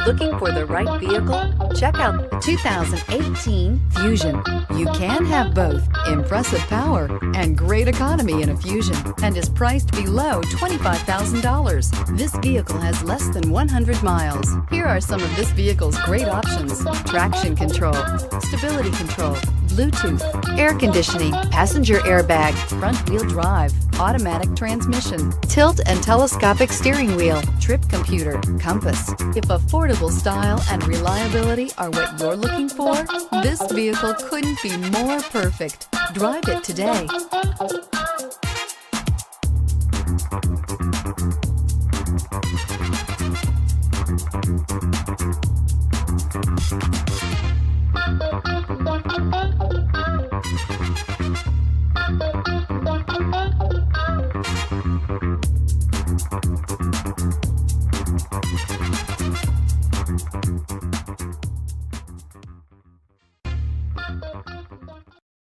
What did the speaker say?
Looking for the right vehicle? Check out the 2018 Fusion. You can have both impressive power and great economy in a Fusion, and is priced below $25,000. This vehicle has less than 100 miles. Here are some of this vehicle's great options: traction control, stability control, Bluetooth, air conditioning, passenger airbag, front wheel drive, automatic transmission, tilt and telescopic steering wheel, trip computer, compass. If affordable style and reliability are what you're looking for, this vehicle couldn't be more perfect. Drive it today.